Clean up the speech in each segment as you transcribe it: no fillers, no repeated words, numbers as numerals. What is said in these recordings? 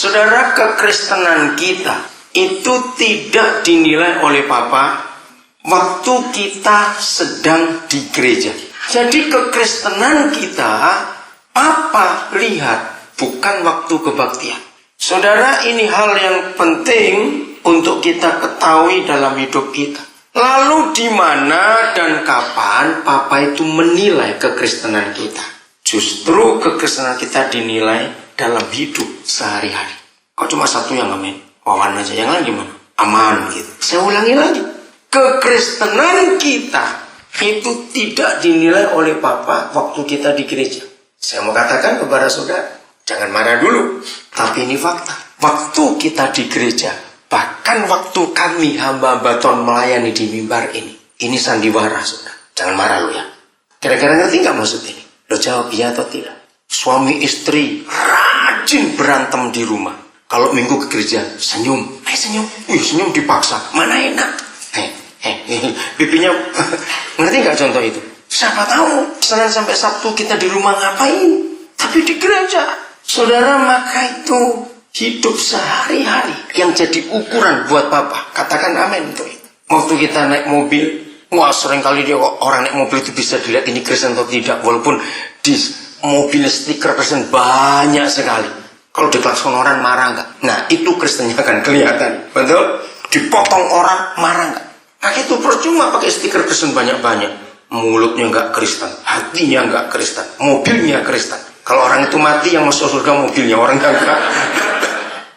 Saudara, kekristenan kita itu tidak dinilai oleh Papa waktu kita sedang di gereja. Jadi kekristenan kita Papa lihat bukan waktu kebaktian. Saudara, ini hal yang penting untuk kita ketahui dalam hidup kita. Lalu di mana dan kapan Papa itu menilai kekristenan kita? Justru kekristenan kita dinilai dalam hidup sehari-hari. Kok cuma satu yang amin? Wawan aja, yang lain gimana? Aman gitu. Saya ulangi lagi. Kekristenan kita itu tidak dinilai oleh Papa waktu kita di gereja. Saya mau katakan kepada saudara, jangan marah dulu. Tapi ini fakta. Waktu kita di gereja, bahkan waktu kami hamba-hamba Tuhan melayani di mimbar ini sandiwara, saudara. Jangan marah lo ya. Kira-kira ngerti nggak maksud ini? Lo jawab iya atau tidak. Suami istri rajin berantem di rumah. Kalau minggu ke gereja, senyum. Senyum. Wih, senyum dipaksa. Mana enak. Pipinya. Ngerti nggak contoh itu? Siapa tahu Senin sampai Sabtu kita di rumah ngapain? Tapi di gereja. Saudara, maka itu hidup sehari-hari yang jadi ukuran buat Papa. Katakan amin untuk itu. Waktu kita naik mobil, wah seringkali dia orang naik mobil itu bisa dilihat ini Kristen atau tidak. Walaupun di mobil stiker Kristen banyak sekali. Kalau diklakson orang marah nggak? Nah itu Kristennya akan kelihatan. Betul? Dipotong orang marah nggak? Nah itu percuma pakai stiker Kristen banyak-banyak. Mulutnya nggak Kristen, hatinya nggak Kristen, mobilnya Kristen. Kalau orang itu mati yang masuk surga mobilnya, orang enggak.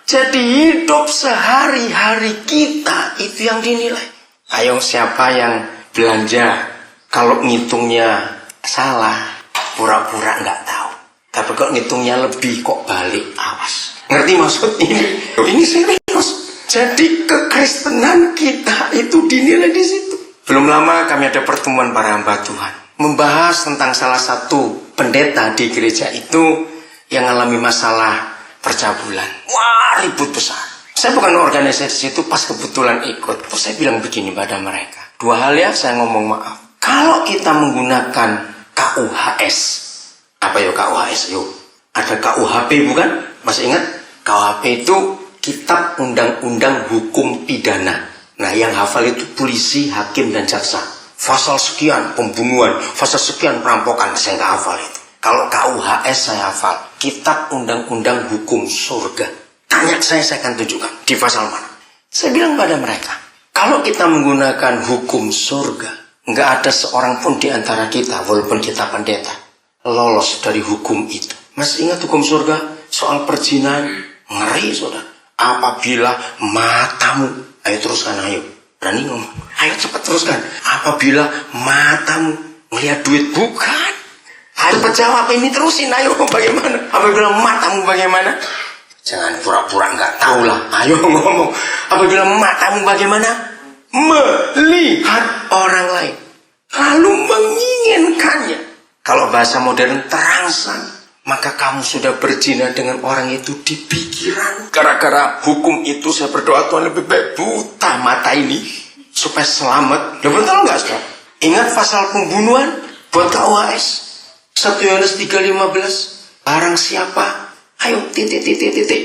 Jadi hidup sehari-hari kita itu yang dinilai. Ayo siapa yang belanja kalau ngitungnya salah, pura-pura nggak tahu. Tapi kok ngitungnya lebih kok balik, awas. Ngerti maksud ini? Ini serius. Jadi kekristenan kita itu dinilai di situ. Belum lama kami ada pertemuan para hamba Tuhan, membahas tentang salah satu pendeta di gereja itu yang mengalami masalah percabulan. Wah, ribut besar. Saya bukan organisasi itu, pas kebetulan ikut. Terus saya bilang begini pada mereka. Dua hal ya, saya ngomong maaf. Kalau kita menggunakan KUHS, apa ya KUHS? Yuk, ada KUHP bukan? Masih ingat? KUHP itu Kitab Undang-Undang Hukum Pidana. Nah, yang hafal itu polisi, hakim, dan jaksa. Pasal sekian pembunuhan, pasal sekian perampokan, saya nggak hafal itu. Kalau KUHS saya hafal. Kitab Undang-Undang Hukum Surga. Tanya saya akan tunjukkan di pasal mana. Saya bilang pada mereka, kalau kita menggunakan hukum surga, nggak ada seorang pun di antara kita, walaupun kita pendeta, lolos dari hukum itu. Masih ingat hukum surga? Soal perzinahan, ngeri saudara. Apabila matamu, ayo teruskan, ayo. Berani ngomong. Ayo cepat teruskan. Apabila matamu melihat duit, bukan. Ayo cepat jawab, ini terusin, ayo bagaimana? Apabila matamu bagaimana? Jangan pura-pura nggak tahu lah. Ayo ngomong. Apabila matamu bagaimana? Melihat orang lain. Lalu menginginkannya. Kalau bahasa modern terangsang. Maka kamu sudah berzina dengan orang itu di pikiran. Gara-gara hukum itu saya berdoa Tuhan lebih baik buta mata ini. Supaya selamat. Udah betul nggak saudara? Ingat pasal pembunuhan buat KUHS. 1 Yohanes 3:15. Barang siapa? Ayo titik.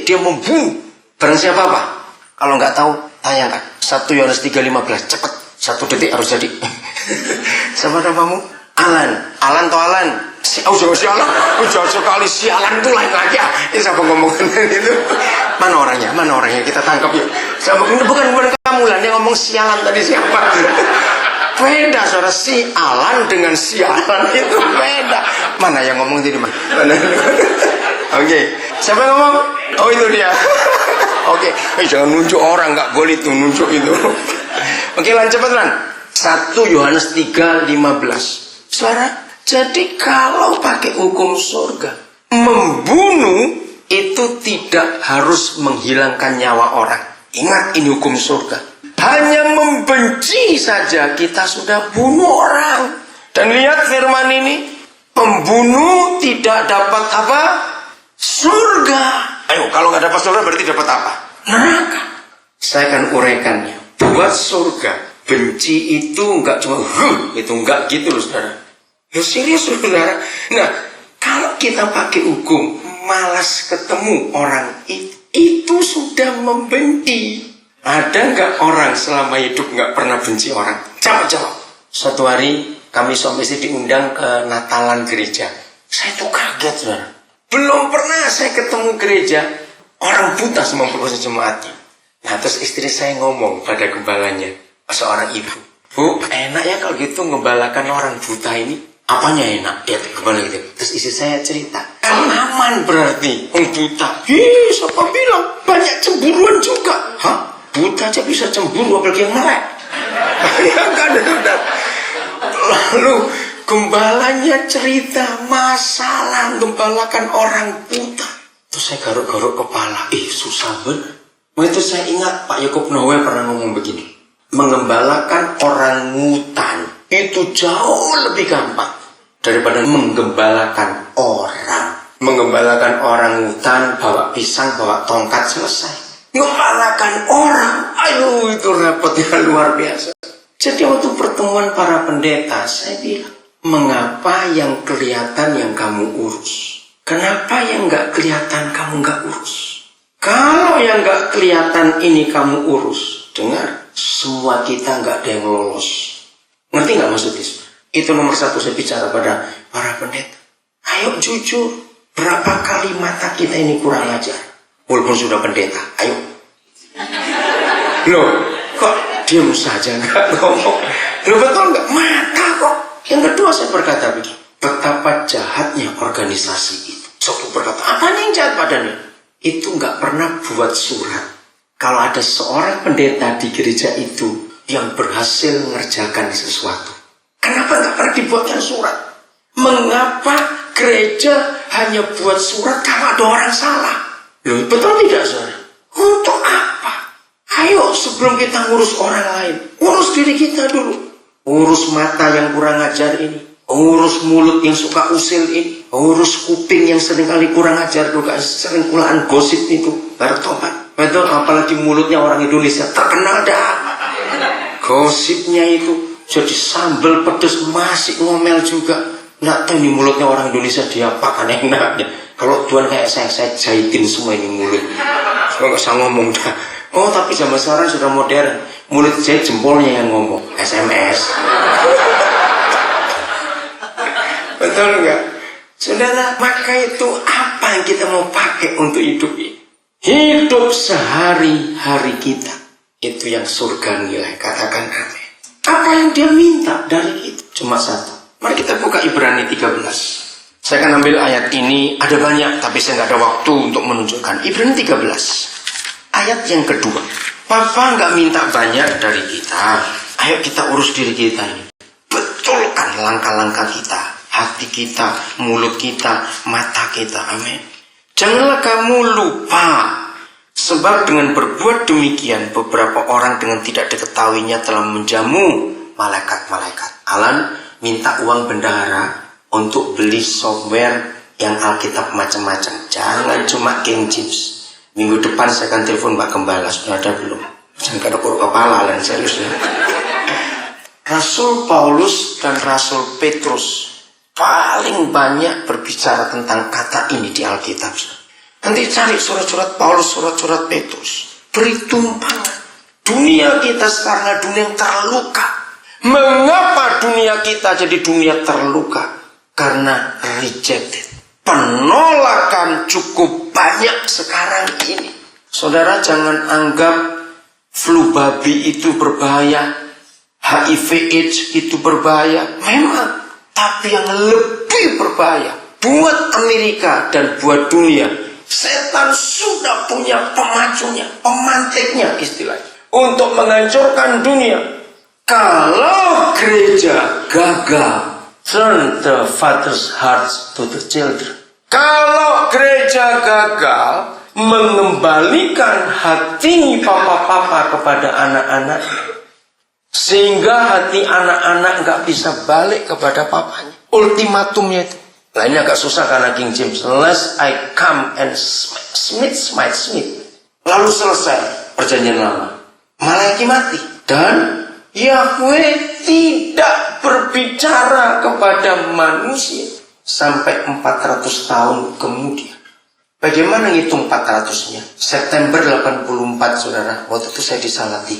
Dia membunuh. Barang siapa apa? Kalau nggak tahu, tanyakan. 1 Yohanes 3:15. Cepat. 1 detik harus jadi. Siapa namamu? Alan. Alan atau Alan? Jangan sialan. Jangan sekali sialan itu lain lagi ya. Ini siapa ngomongin itu? Mana orangnya? Kita tangkap yuk. Ini bukan kamu lah. Dia ngomong sialan tadi siapa? Beda saudara, si Alan dengan sialan itu beda. Mana yang ngomong tadi mana? Oke. Siapa yang ngomong? Oh itu dia. Oke. Jangan nunjuk orang, nggak boleh tuh nunjuk itu. Oke, lanjut cepat 1 Yohanes 3:15. Saudara, jadi kalau pakai hukum surga, membunuh itu tidak harus menghilangkan nyawa orang. Ingat, ini hukum surga. Hanya membenci saja kita sudah bunuh orang. Dan lihat firman ini, pembunuh tidak dapat apa? Surga. Ayo, kalau nggak dapat surga berarti dapat apa? Neraka. Saya akan uraikannya. Buat surga, benci itu nggak cuma itu nggak gitu loh saudara. Ya serius saudara. Nah, kalau kita pakai hukum, malas ketemu orang itu membenci. Ada nggak orang selama hidup nggak pernah benci orang? Jawab. Suatu hari kami suami istri diundang ke Natalan gereja. Saya tuh kaget, saudara. Belum pernah saya ketemu gereja orang buta semua jemaatnya. Nah, terus istri saya ngomong pada gembalanya, seorang ibu, "Bu, enak ya kalau gitu ngembalakan orang buta ini." "Apanya enak?" Ya, gembala gitu. Terus istri saya cerita, "Kan aman berarti, orang buta." Siapa bilang? Banyak cemburuan juga. Hah? Buta aja bisa cemburu, apalagi yang melek. Ya kan, saudara. Lalu gembalanya cerita masalah gembalakan orang buta. Terus saya garuk-garuk kepala. Susah bener. Begitu saya ingat Pak Yakub Noe pernah ngomong begini. Mengembalakan orang ngutan itu jauh lebih gampang daripada menggembalakan orang. Menggembalakan orang ngutan, bawa pisang, bawa tongkat, selesai. Menggembalakan orang, itu repotnya luar biasa. Jadi waktu pertemuan para pendeta, saya bilang, mengapa yang kelihatan yang kamu urus? Kenapa yang gak kelihatan kamu gak urus? Kalau yang gak kelihatan ini kamu urus, dengar, semua kita gak ada yang lolos. Ngerti gak maksudnya? Itu nomor satu saya bicara pada para pendeta. Ayo jujur, berapa kali mata kita ini kurang ajar? Walaupun sudah pendeta, ayo. Loh, kok diam saja gak ngomong? Loh, betul gak? Mata kok. Yang kedua saya berkata begini, betapa jahatnya organisasi itu. Suatu berkata, apanya yang jahat padanya? Itu nggak pernah buat surat. Kalau ada seorang pendeta di gereja itu yang berhasil mengerjakan sesuatu, kenapa nggak pernah dibuatkan surat? Mengapa gereja hanya buat surat kalau ada orang salah? Loh, betul tidak, saudara? Untuk apa? Ayo sebelum kita ngurus orang lain, urus diri kita dulu. Urus mata yang kurang ajar ini, urus mulut yang suka usil ini, urus kuping yang seringkali kurang ajar juga, sering kulaan gosip itu, bertobat. Betul, apalagi mulutnya orang Indonesia terkenal dah. Gosipnya itu jadi sambal pedas masih ngomel juga. Nggak tahu ini mulutnya orang Indonesia diapakan enaknya. Kalau Tuhan kayak saya jahitin semua ini mulut. Saya nggak usah ngomong dah. Oh, tapi zaman sekarang sudah modern. Mulut saya jempolnya yang ngomong. SMS. Betul nggak? Saudara, maka itu apa yang kita mau pakai untuk hidup ini? Hidup sehari-hari kita. Itu yang surga nilai. Katakan amin. Apa yang dia minta dari kita? Cuma satu. Mari kita buka Ibrani 13. Saya akan ambil ayat ini. Ada banyak, tapi saya nggak ada waktu untuk menunjukkan. Ibrani 13. Ayat yang kedua. Papa nggak minta banyak dari kita. Ayo kita urus diri kita ini. Betulkan langkah-langkah kita. Hati kita, mulut kita, mata kita. Amin. Janganlah kamu lupa. Sebab dengan berbuat demikian, beberapa orang dengan tidak diketahuinya telah menjamu malaikat-malaikat. Alan minta uang bendahara untuk beli software yang Alkitab macam-macam. Jangan cuma King James. Minggu depan saya akan telepon Pak Gembala. Sudah ada belum? Jangan keruk kepala, Alan, serius ya. Rasul Paulus dan Rasul Petrus paling banyak berbicara tentang kata ini di Alkitab. Nanti cari surat-surat Paulus, surat-surat Petrus. Beri tumpangan. Dunia kita sekarang dunia yang terluka. Mengapa dunia kita jadi dunia terluka? Karena rejected. Penolakan cukup banyak sekarang ini. Saudara, jangan anggap flu babi itu berbahaya, HIV AIDS itu berbahaya. Memang, tapi yang lebih berbahaya buat Amerika dan buat dunia, setan sudah punya pemacunya, pemantiknya istilahnya, untuk menghancurkan dunia. Kalau gereja gagal, turn the father's hearts to the children. Kalau gereja gagal mengembalikan hati papa-papa kepada anak-anak, sehingga hati anak-anak nggak bisa balik kepada papanya. Ultimatumnya itu. Nah, ini agak susah karena King James. Unless I come and smite. Lalu selesai perjanjian lama. Malaikat mati. Dan Yahweh tidak berbicara kepada manusia sampai 400 tahun kemudian. Bagaimana ngitung 400-nya? September 84 saudara, waktu itu saya disalati.